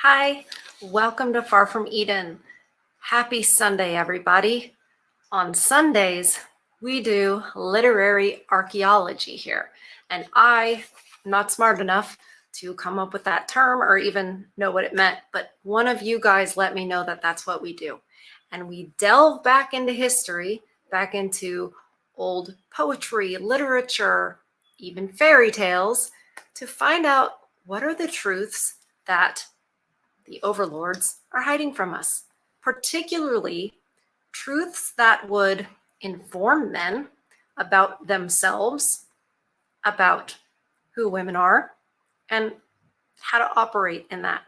Hi, welcome to Far From Eden. Happy Sunday, everybody. On Sundays, we do literary archaeology here. And I'm not smart enough to come up with that term or even know what it meant, but one of you guys let me know that that's what we do. And we delve back into history, back into old poetry, literature, even fairy tales, to find out what are the truths that the overlords are hiding from us, particularly truths that would inform men about themselves, about who women are, and how to operate in that.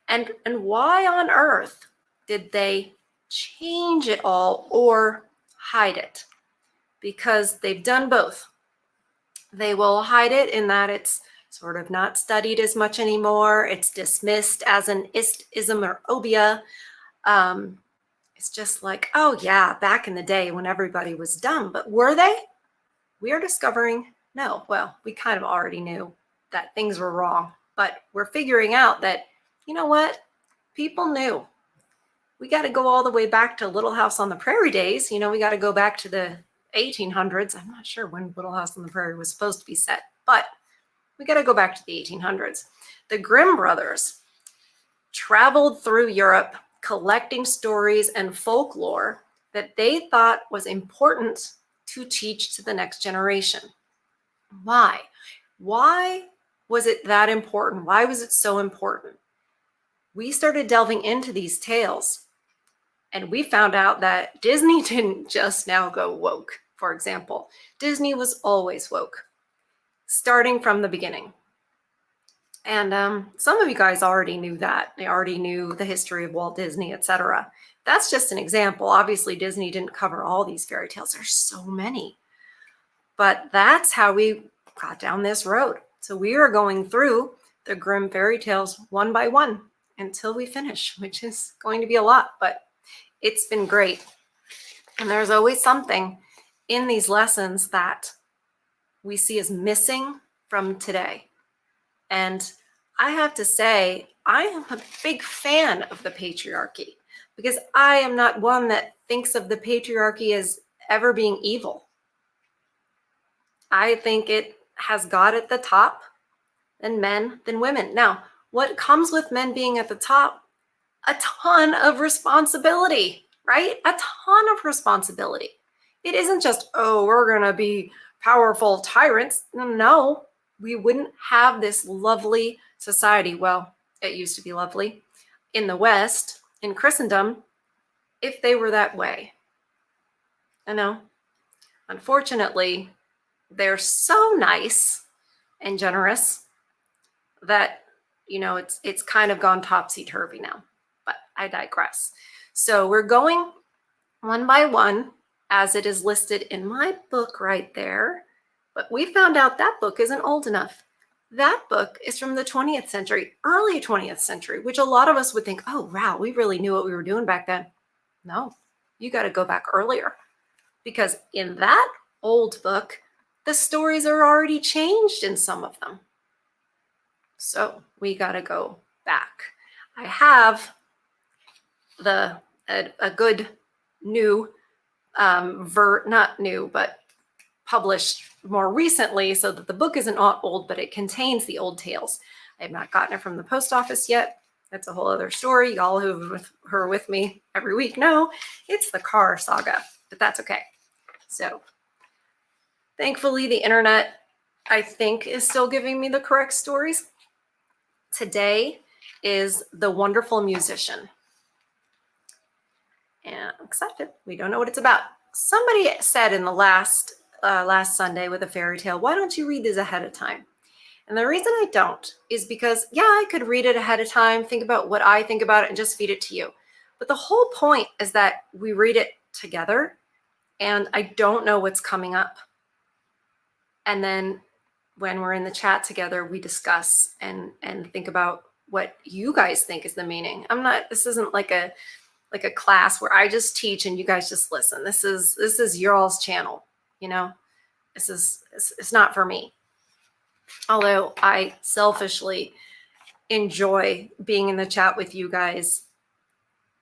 And why on earth did they change it all or hide it? Because they've done both. They will hide it in that it's sort of not studied as much anymore. It's dismissed as an ism or obia. It's just like, oh yeah, back in the day when everybody was dumb. But were they? We are discovering no. Well, we kind of already knew that things were wrong, but we're figuring out that, you know what? People knew. We got to go all the way back to Little House on the Prairie days. We got to go back to the 1800s. I'm not sure when Little House on the Prairie was supposed to be set, but we got to go back to the 1800s. The Grimm brothers traveled through Europe collecting stories and folklore that they thought was important to teach to the next generation. Why? Why was it that important? Why was it so important? We started delving into these tales, and we found out that Disney didn't just now go woke, for example. Disney was always woke, starting from the beginning. And some of you guys already knew that. They already knew the history of Walt Disney, etc. That's just an example. Obviously, Disney didn't cover all these fairy tales. There's so many. But that's how we got down this road. So we are going through the Grimm fairy tales one by one until we finish, which is going to be a lot, but it's been great. And there's always something in these lessons that we see as missing from today. And I have to say, I am a big fan of the patriarchy because I am not one that thinks of the patriarchy as ever being evil. I think it has God at the top, then men, then women. Now, what comes with men being at the top? A ton of responsibility, right? A ton of responsibility. It isn't just, oh, we're going to be powerful tyrants. No, we wouldn't have this lovely society. Well, it used to be lovely in the West, in Christendom, if they were that way. I know. Unfortunately, they're so nice and generous that, it's kind of gone topsy-turvy now. But I digress. So we're going one by one as it is listed in my book right there. But we found out that book isn't old enough. That book is from the 20th century, early 20th century, which a lot of us would think, oh, wow, we really knew what we were doing back then. No, you got to go back earlier. Because in that old book, the stories are already changed in some of them. So we got to go back. I have a good new, not new, but published more recently so that the book isn't old, but it contains the old tales. I have not gotten it from the post office yet. That's a whole other story. Y'all who are with me every week know it's the car saga, but that's okay. So thankfully, the internet, I think, is still giving me the correct stories. Today is The Wonderful Musician. And I'm excited. We don't know what it's about. Somebody said in the last Sunday with a fairy tale, why don't you read these ahead of time? And the reason I don't is because, yeah, I could read it ahead of time, think about what I think about it, and just feed it to you. But the whole point is that we read it together, and I don't know what's coming up. And then when we're in the chat together, we discuss and think about what you guys think is the meaning. This isn't like a class where I just teach and you guys just listen. This is your all's channel, it's not for me. Although I selfishly enjoy being in the chat with you guys.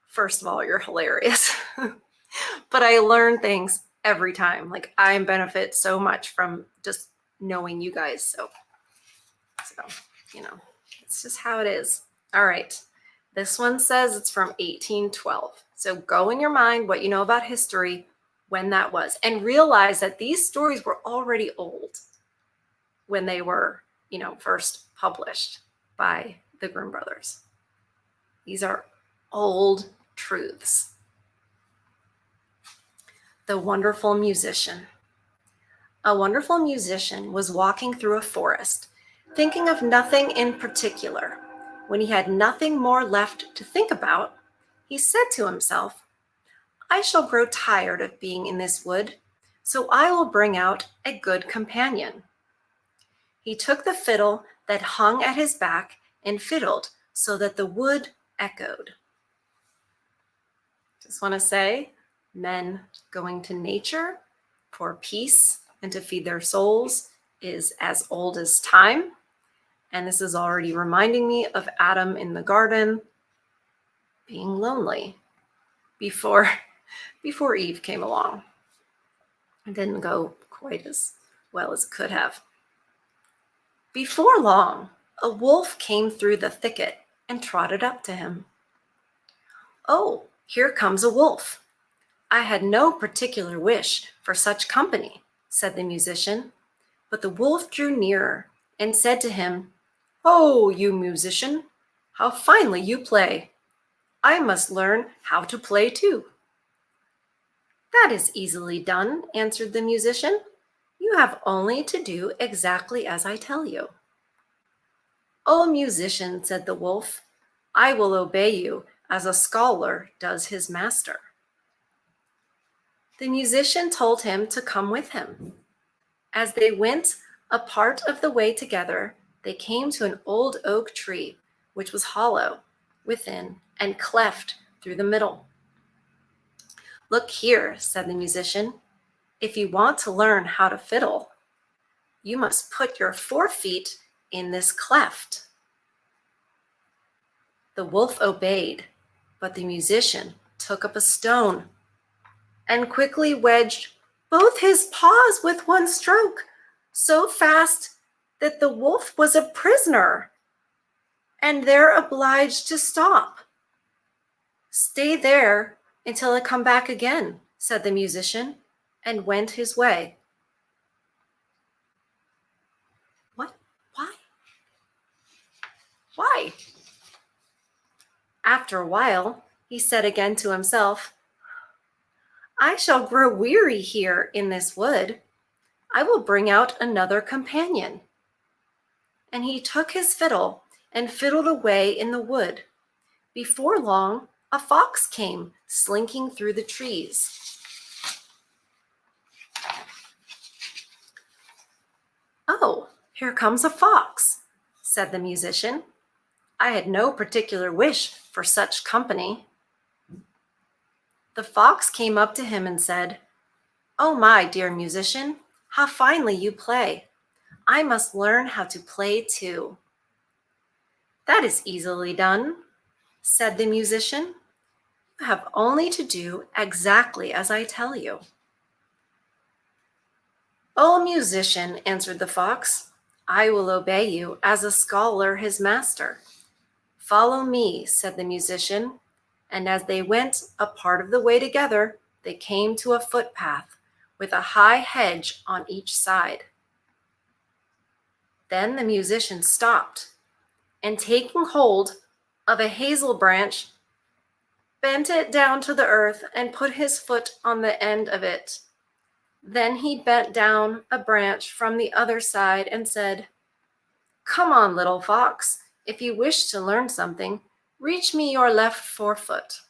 First of all, you're hilarious. But I learn things every time. Like, I benefit so much from just knowing you guys. So, it's just how it is. All right. This one says it's from 1812. So go in your mind what you know about history, when that was, and realize that these stories were already old when they were, first published by the Grimm brothers. These are old truths. The wonderful musician. A wonderful musician was walking through a forest, thinking of nothing in particular. When he had nothing more left to think about, he said to himself, "I shall grow tired of being in this wood, so I will bring out a good companion." He took the fiddle that hung at his back and fiddled so that the wood echoed. Just want to say, men going to nature for peace and to feed their souls is as old as time. And this is already reminding me of Adam in the garden being lonely before Eve came along. It didn't go quite as well as it could have. Before long, a wolf came through the thicket and trotted up to him. "Oh, here comes a wolf. I had no particular wish for such company," said the musician. But the wolf drew nearer and said to him, "Oh, you musician, how finely you play. I must learn how to play too." "That is easily done," answered the musician. "You have only to do exactly as I tell you." "O musician," said the wolf, "I will obey you as a scholar does his master." The musician told him to come with him. As they went a part of the way together, they came to an old oak tree, which was hollow within and cleft through the middle. "Look here," said the musician, "if you want to learn how to fiddle, you must put your 4 feet in this cleft." The wolf obeyed, but the musician took up a stone and quickly wedged both his paws with one stroke, so fast that the wolf was a prisoner and there obliged to stop. "Stay there until I come back again," said the musician, and went his way. What? Why? Why? After a while, he said again to himself, "I shall grow weary here in this wood. I will bring out another companion." And he took his fiddle and fiddled away in the wood. Before long, a fox came slinking through the trees. "Oh, here comes a fox," said the musician. "I had no particular wish for such company." The fox came up to him and said, "Oh, my dear musician, how finely you play. I must learn how to play too." "That is easily done," said the musician. "You have only to do exactly as I tell you." "O musician," answered the fox, "I will obey you as a scholar his master." "Follow me," said the musician, and as they went a part of the way together, they came to a footpath with a high hedge on each side. Then the musician stopped, and taking hold of a hazel branch, bent it down to the earth and put his foot on the end of it. Then he bent down a branch from the other side and said, "Come on, little fox, if you wish to learn something, reach me your left forefoot."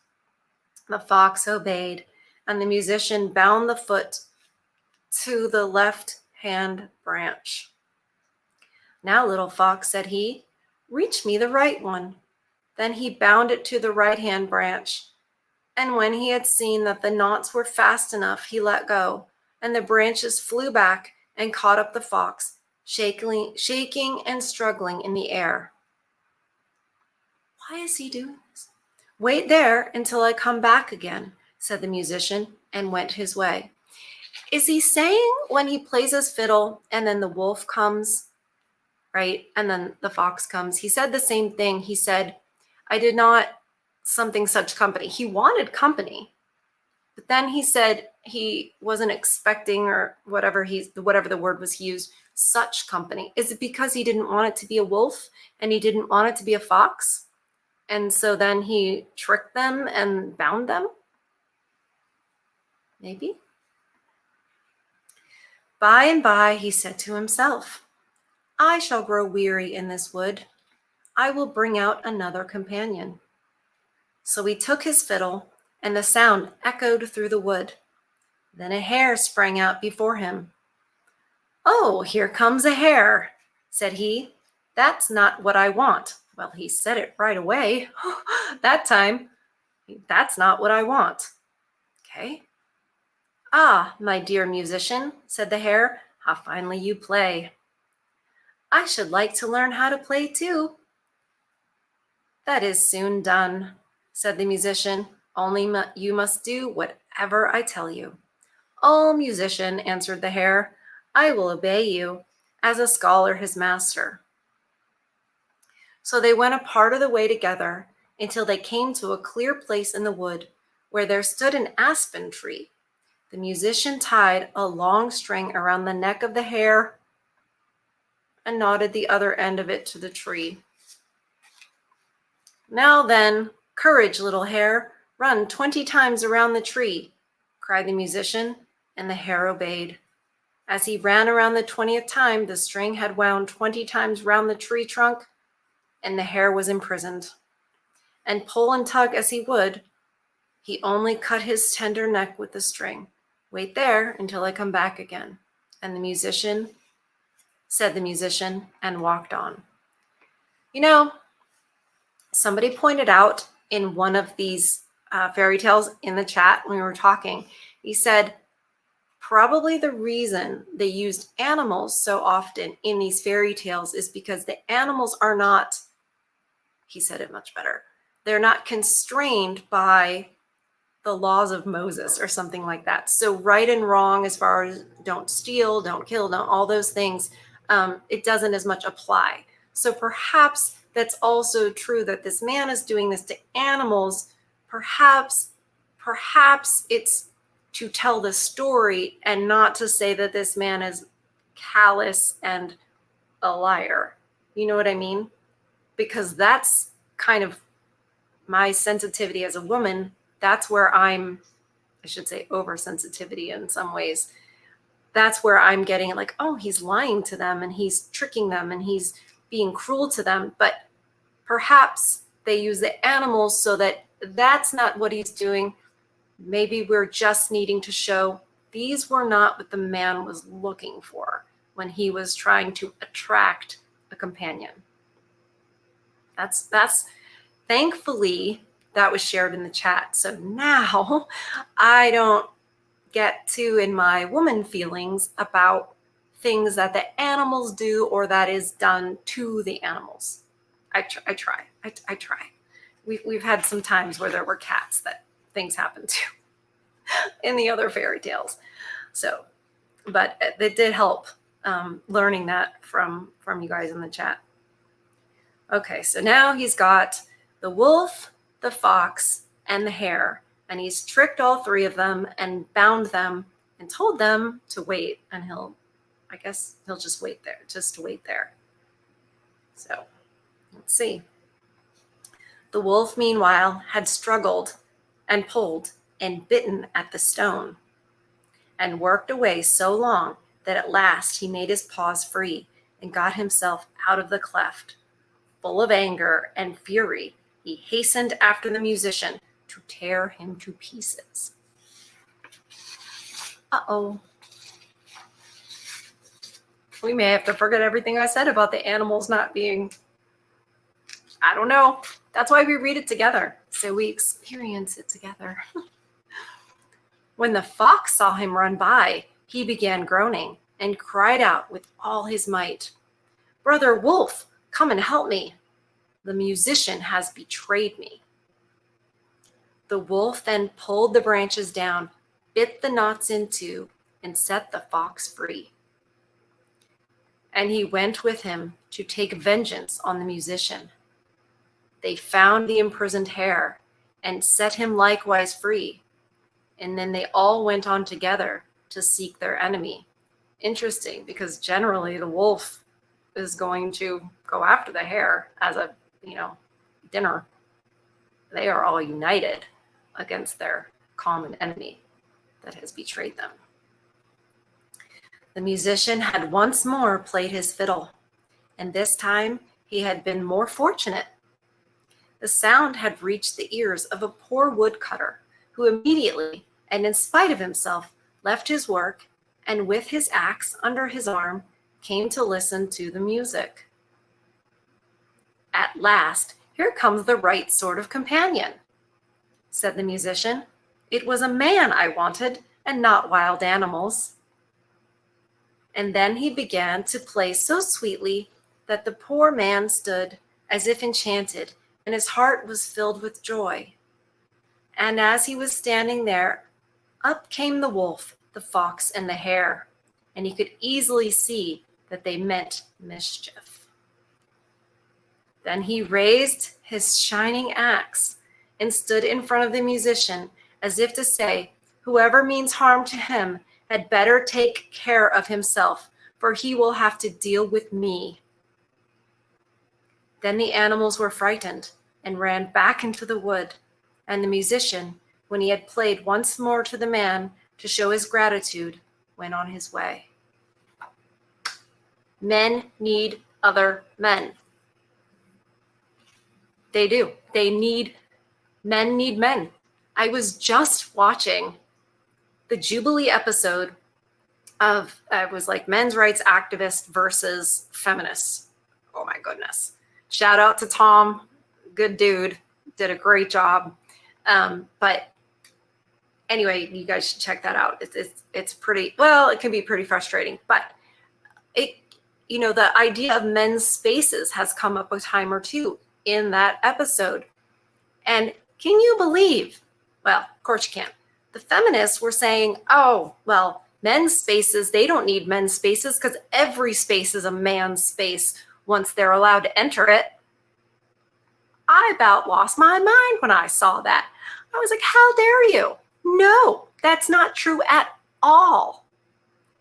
The fox obeyed, and the musician bound the foot to the left hand branch. "Now, little fox," said he, "reach me the right one." Then he bound it to the right hand branch. And when he had seen that the knots were fast enough, he let go, and the branches flew back and caught up the fox, shaking and struggling in the air. Why is he doing this? Wait there until I come back again, said the musician, and went his way. Is he saying when he plays his fiddle and then the wolf comes, right? And then the fox comes. He said the same thing. He said, I did not something such company. He wanted company. But then he said he wasn't expecting, or whatever the word was he used, such company. Is it because he didn't want it to be a wolf and he didn't want it to be a fox? And so then he tricked them and bound them? Maybe. By and by he said to himself, I shall grow weary in this wood. I will bring out another companion. So he took his fiddle, and the sound echoed through the wood. Then a hare sprang out before him. Oh, here comes a hare, said he. That's not what I want. Well, he said it right away. That time, that's not what I want. Okay. Ah, my dear musician, said the hare, how finely you play. I should like to learn how to play too. That is soon done, said the musician. Only you must do whatever I tell you. Oh, musician, answered the hare, I will obey you, as a scholar his master. So they went a part of the way together until they came to a clear place in the wood where there stood an aspen tree. The musician tied a long string around the neck of the hare and knotted the other end of it to the tree. Now then, courage, little hare, run 20 times around the tree, cried the musician, and the hare obeyed. As he ran around the 20th time, the string had wound 20 times round the tree trunk, and the hare was imprisoned. And pull and tug as he would, he only cut his tender neck with the string. Wait there until I come back again. And the musician said the musician and walked on. You know, somebody pointed out in one of these fairy tales in the chat when we were talking, he said, probably the reason they used animals so often in these fairy tales is because the animals are not, he said it much better, they're not constrained by the laws of Moses or something like that. So right and wrong, as far as don't steal, don't kill, don't, all those things, it doesn't as much apply. So perhaps that's also true that this man is doing this to animals. Perhaps it's to tell the story and not to say that this man is callous and a liar. You know what I mean? Because that's kind of my sensitivity as a woman. That's where I should say oversensitivity in some ways. That's where I'm getting like, oh, he's lying to them and he's tricking them and he's being cruel to them. But perhaps they use the animals so that that's not what he's doing. Maybe we're just needing to show these were not what the man was looking for when he was trying to attract a companion. That's thankfully that was shared in the chat. So now I don't get too in my woman feelings about things that the animals do or that is done to the animals. I try. We've had some times where there were cats that things happened to in the other fairy tales. So, but it did help learning that from you guys in the chat. Okay, so now he's got the wolf, the fox, and the hare, and he's tricked all three of them and bound them and told them to wait, and I guess he'll just wait there, So let's see. The wolf, meanwhile, had struggled and pulled and bitten at the stone and worked away so long that at last he made his paws free and got himself out of the cleft. Full of anger and fury, he hastened after the musician to tear him to pieces. Uh-oh. We may have to forget everything I said about the animals not being, I don't know. That's why we read it together, so we experience it together. When the fox saw him run by, he began groaning and cried out with all his might, Brother Wolf, come and help me. The musician has betrayed me. The wolf then pulled the branches down, bit the knots in two, and set the fox free. And he went with him to take vengeance on the musician. They found the imprisoned hare and set him likewise free. And then they all went on together to seek their enemy. Interesting, because generally the wolf is going to go after the hare as a, dinner. They are all united against their common enemy that has betrayed them. The musician had once more played his fiddle, and this time he had been more fortunate. The sound had reached the ears of a poor woodcutter, who immediately, and in spite of himself, left his work, and with his axe under his arm, came to listen to the music. At last, here comes the right sort of companion, said the musician. It was a man I wanted, and not wild animals. And then he began to play so sweetly that the poor man stood as if enchanted, and his heart was filled with joy. And as he was standing there, up came the wolf, the fox, and the hare, and he could easily see that they meant mischief. Then he raised his shining axe and stood in front of the musician, as if to say, whoever means harm to him had better take care of himself, for he will have to deal with me. Then the animals were frightened and ran back into the wood, and the musician, when he had played once more to the man to show his gratitude, went on his way. Men need other men. They do. Men need men. I was just watching the Jubilee episode of, it was like men's rights activists versus feminists. Oh my goodness. Shout out to Tom. Good dude. Did a great job. But anyway, you guys should check that out. It's pretty, well, it can be pretty frustrating, but the idea of men's spaces has come up a time or two in that episode. And can you believe, well, of course you can't. The feminists were saying, oh, well, men's spaces, they don't need men's spaces because every space is a man's space once they're allowed to enter it. I about lost my mind when I saw that. I was like, how dare you? No, that's not true at all.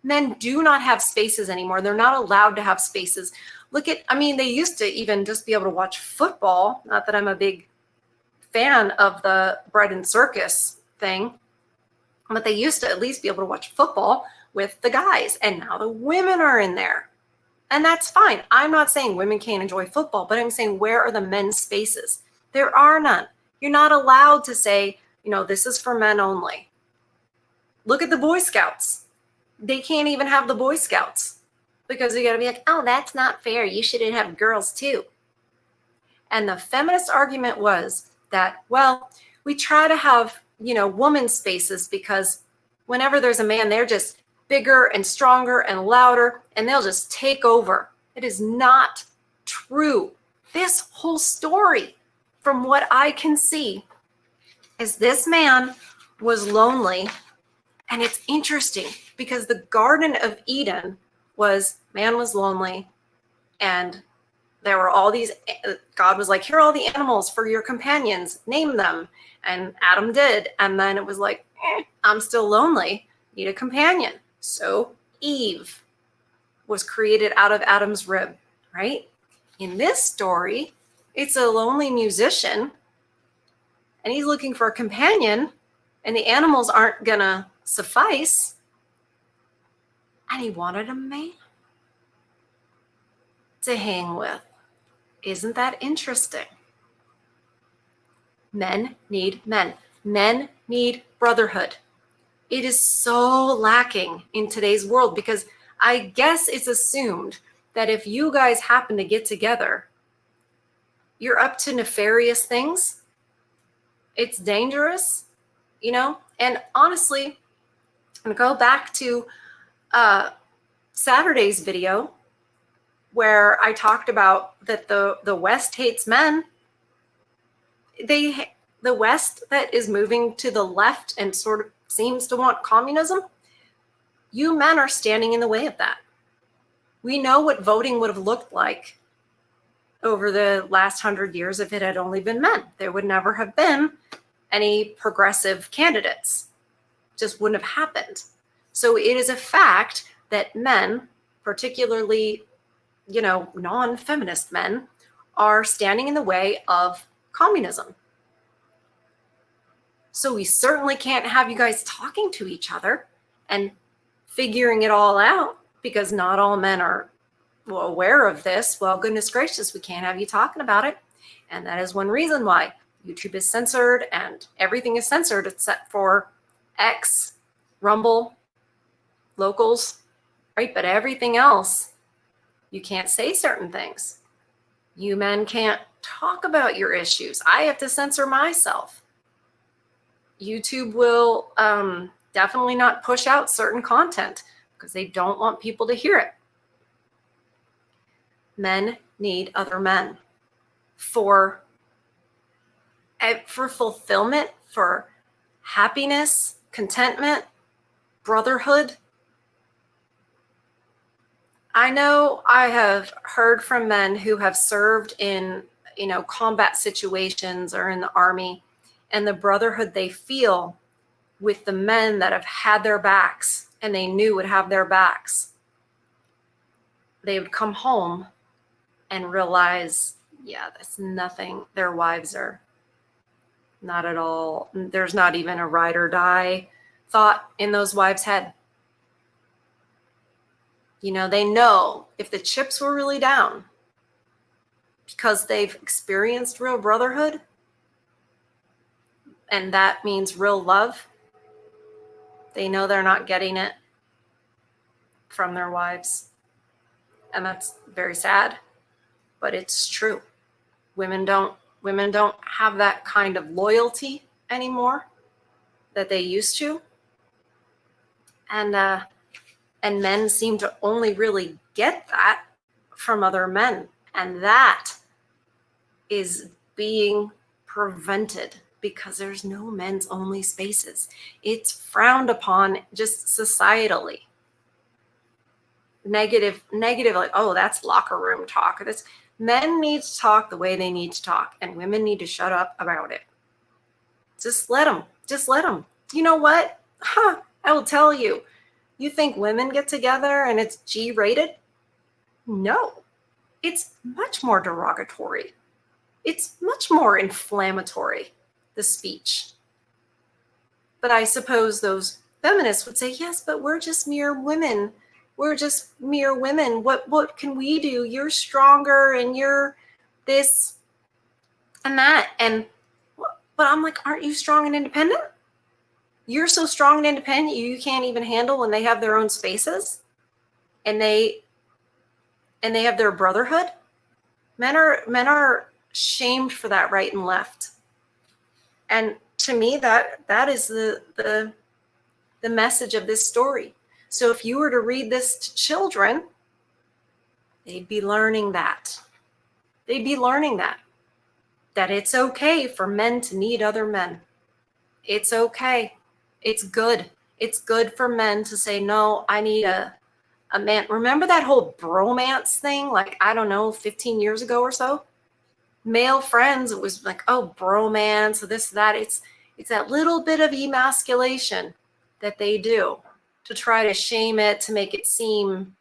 Men do not have spaces anymore. They're not allowed to have spaces. They used to even just be able to watch football. Not that I'm a big fan of the bread and circus thing, but they used to at least be able to watch football with the guys. And now the women are in there. And that's fine. I'm not saying women can't enjoy football, but I'm saying, where are the men's spaces? There are none. You're not allowed to say, this is for men only. Look at the Boy Scouts. They can't even have the Boy Scouts because you got to be like, oh, that's not fair. You shouldn't have girls too. And the feminist argument was that, well, we try to have, women's spaces because whenever there's a man, they're just bigger and stronger and louder, and they'll just take over. It is not true. This whole story, from what I can see, is this man was lonely. And it's interesting because the Garden of Eden man was lonely, and there were all these, God was like, here are all the animals for your companions, name them. And Adam did. And then it was like, I'm still lonely, need a companion. So Eve was created out of Adam's rib, right? In this story, it's a lonely musician, and he's looking for a companion, and the animals aren't gonna suffice. And he wanted a man to hang with. Isn't that interesting? Men need men. Men need brotherhood. It is so lacking in today's world because I guess it's assumed that if you guys happen to get together, you're up to nefarious things. It's dangerous, And honestly, I'm going to go back to Saturday's video. where I talked about that the West hates men. The West that is moving to the left and sort of seems to want communism, you men are standing in the way of that. We know what voting would have looked like over the last 100 years if it had only been men. There would never have been any progressive candidates. Just wouldn't have happened. So it is a fact that men, particularly, non-feminist men, are standing in the way of communism. So we certainly can't have you guys talking to each other and figuring it all out, because not all men are aware of this. Well, goodness gracious, we can't have you talking about it. And that is one reason why YouTube is censored and everything is censored except for X, Rumble, Locals, right? But everything else, you can't say certain things. You men can't talk about your issues. I have to censor myself. YouTube will definitely not push out certain content because they don't want people to hear it. Men need other men for fulfillment, for happiness, contentment, brotherhood. I know I have heard from men who have served in, combat situations or in the army, and the brotherhood they feel with the men that have had their backs and they knew would have their backs. They would come home and realize, yeah, that's nothing. Their wives are not at all. There's not even a ride or die thought in those wives' head. They know if the chips were really down, because they've experienced real brotherhood, and that means real love, they know they're not getting it from their wives. And that's very sad, but it's true. Women don't have that kind of loyalty anymore that they used to. And men seem to only really get that from other men. And that is being prevented because there's no men's only spaces. It's frowned upon just societally. Negative, like, oh, that's locker room talk. This men need to talk the way they need to talk, and women need to shut up about it. Just let them. You know what? I will tell you. You think women get together and it's G-rated? No. It's much more derogatory. It's much more inflammatory, the speech. But I suppose those feminists would say, yes, but we're just mere women. We're just mere women. What can we do? You're stronger and you're this and that. But I'm like, aren't you strong and independent? You're so strong and independent, you can't even handle when they have their own spaces and they have their brotherhood. Men are shamed for that right and left. And to me, that is the message of this story. So if you were to read this to children, they'd be learning that. They'd be learning that it's okay for men to need other men. It's okay. It's good. It's good for men to say, no, I need a man. Remember that whole bromance thing? Like, I don't know, 15 years ago or so? Male friends, it was like, oh, bromance, this, that. It's that little bit of emasculation that they do to try to shame it, to make it seem,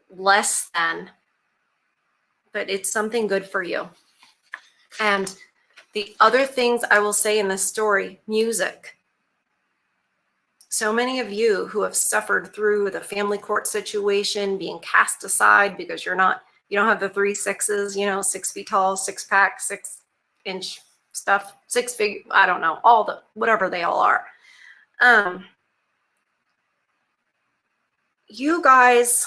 less than. But it's something good for you. And the other things I will say in this story, music. So many of you who have suffered through the family court situation, being cast aside because you don't have the 3 6s, 6 feet tall, 6-pack, 6-inch stuff, 6 figure, I don't know, all the, whatever they all are. You guys,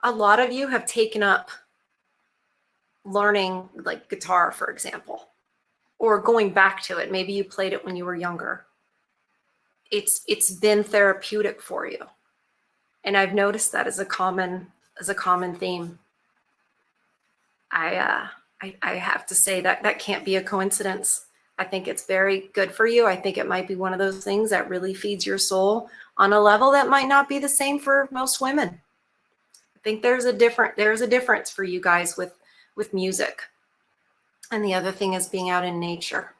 a lot of you have taken up learning like guitar, for example, or going back to it. Maybe you played it when you were younger. It's been therapeutic for you. And I've noticed that as a common theme. I have to say that that can't be a coincidence. I think it's very good for you. I think it might be one of those things that really feeds your soul on a level that might not be the same for most women. I think there's a difference for you guys with music. And the other thing is being out in nature.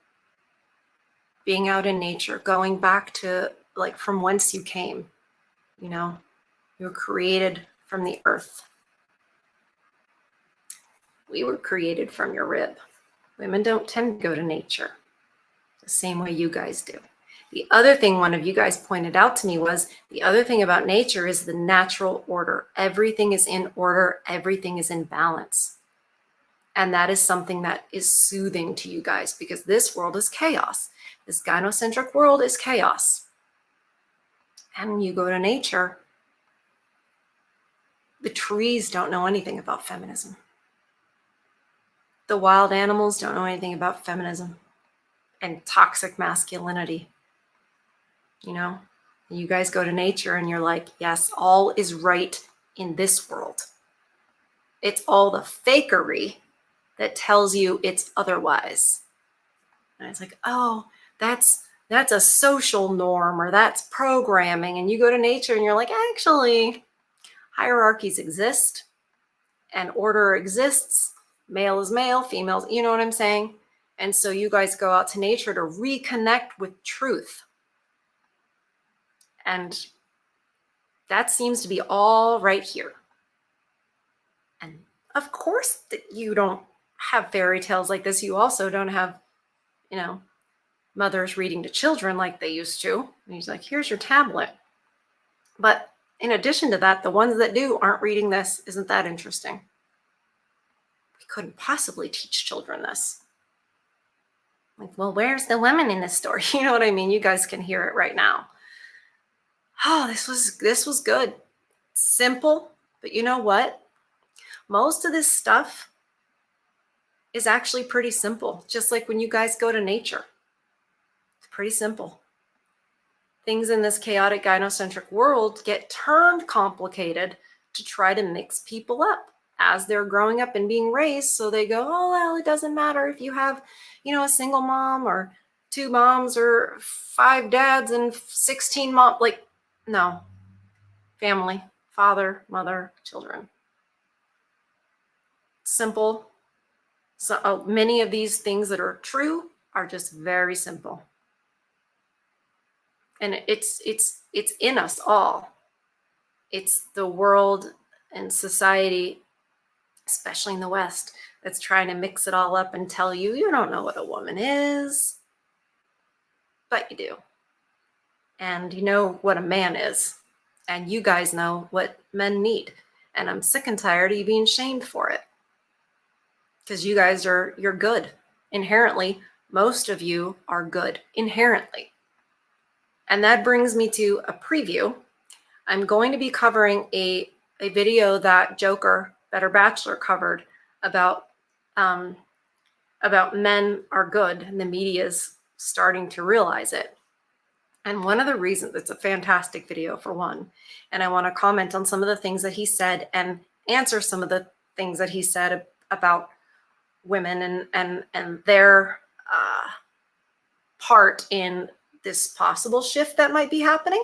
Being out in nature, going back to like from whence you came. You know, you were created from the earth. We were created from your rib. Women don't tend to go to nature the same way you guys do. The other thing one of you guys pointed out to me was the other thing about nature is the natural order. Everything is in order. Everything is in balance. And that is something that is soothing to you guys because this world is chaos. This gynocentric world is chaos. And when you go to nature, the trees don't know anything about feminism. The wild animals don't know anything about feminism and toxic masculinity. You know, you guys go to nature and you're like, yes, all is right in this world. It's all the fakery that tells you it's otherwise. And it's like, oh, that's a social norm or that's programming. And you go to nature and you're like, actually, hierarchies exist and order exists. Male is male, females, you know what I'm saying? And so you guys go out to nature to reconnect with truth. And that seems to be all right here. And of course you don't have fairy tales like this. You also don't have, you know, mothers reading to children like they used to. And he's like, here's your tablet. But in addition to that, the ones that do aren't reading this. Isn't that interesting? We couldn't possibly teach children this. Like, well, where's the women in this story? You know what I mean? You guys can hear it right now. Oh, this was good. Simple, but you know what? Most of this stuff is actually pretty simple. Just like when you guys go to nature. It's pretty simple. Things in this chaotic gynocentric world get turned complicated to try to mix people up as they're growing up and being raised. So they go, oh, well, it doesn't matter if you have, you know, a single mom or 2 moms or 5 dads and 16 moms. Like, no. Family, father, mother, children. Simple. So many of these things that are true are just very simple. And it's in us all. It's the world and society, especially in the West, that's trying to mix it all up and tell you, you don't know what a woman is, but you do. And you know what a man is. And you guys know what men need. And I'm sick and tired of you being shamed for it. Because you guys you're good. Inherently, most of you are good. Inherently. And that brings me to a preview. I'm going to be covering a video that Joker, Better Bachelor, covered about men are good, and the media's starting to realize it. And one of the reasons, it's a fantastic video for one, and I want to comment on some of the things that he said and answer some of the things that he said about women and their part in this possible shift that might be happening.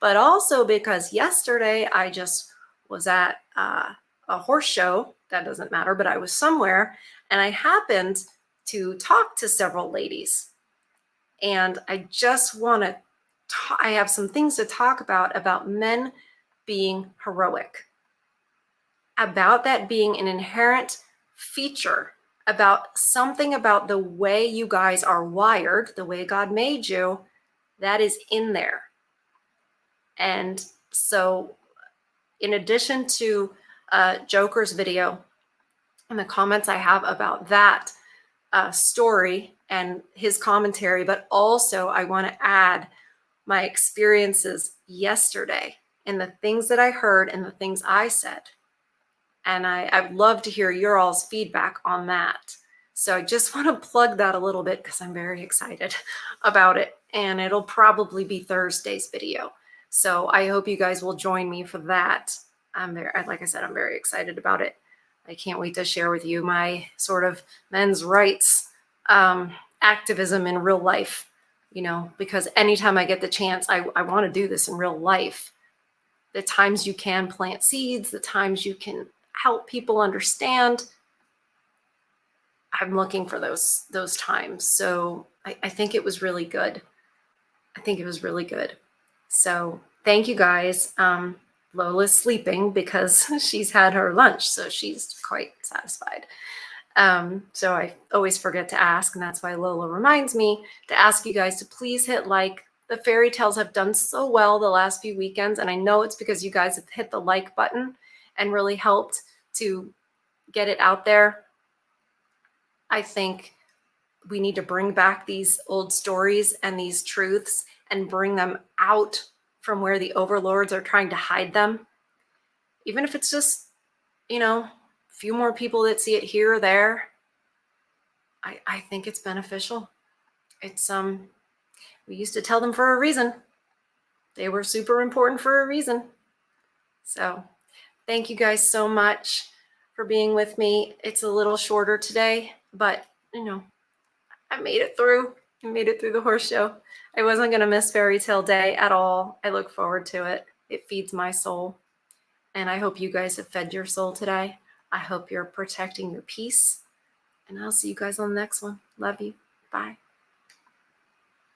But also because yesterday I just was at a horse show. That doesn't matter, but I was somewhere and I happened to talk to several ladies. And I just want to, I have some things to talk about men being heroic, about that being an inherent feature, about something about the way you guys are wired, the way God made you, that is in there. And so in addition to Joker's video and the comments I have about that story and his commentary, but also I want to add my experiences yesterday and the things that I heard and the things I said. And I'd love to hear your all's feedback on that. So I just want to plug that a little bit because I'm very excited about it. And it'll probably be Thursday's video. So I hope you guys will join me for that. Like I said, I'm very excited about it. I can't wait to share with you my sort of men's rights activism in real life, because anytime I get the chance, I want to do this in real life. The times you can plant seeds, the times you can help people understand, I'm looking for those times. So I think it was really good. I think it was really good. So thank you guys. Lola's sleeping because she's had her lunch, so she's quite satisfied. So I always forget to ask, and that's why Lola reminds me to ask you guys to please hit like. The fairy tales have done so well the last few weekends, and I know it's because you guys have hit the like button and really helped to get it out there. I think we need to bring back these old stories and these truths and bring them out from where the overlords are trying to hide them. Even if it's just, a few more people that see it here or there, I think it's beneficial. It's we used to tell them for a reason. They were super important for a reason. So thank you guys so much for being with me. It's a little shorter today, but I made it through. I made it through the horse show. I wasn't going to miss Fairy Tale Day at all. I look forward to it. It feeds my soul. And I hope you guys have fed your soul today. I hope you're protecting your peace. And I'll see you guys on the next one. Love you. Bye.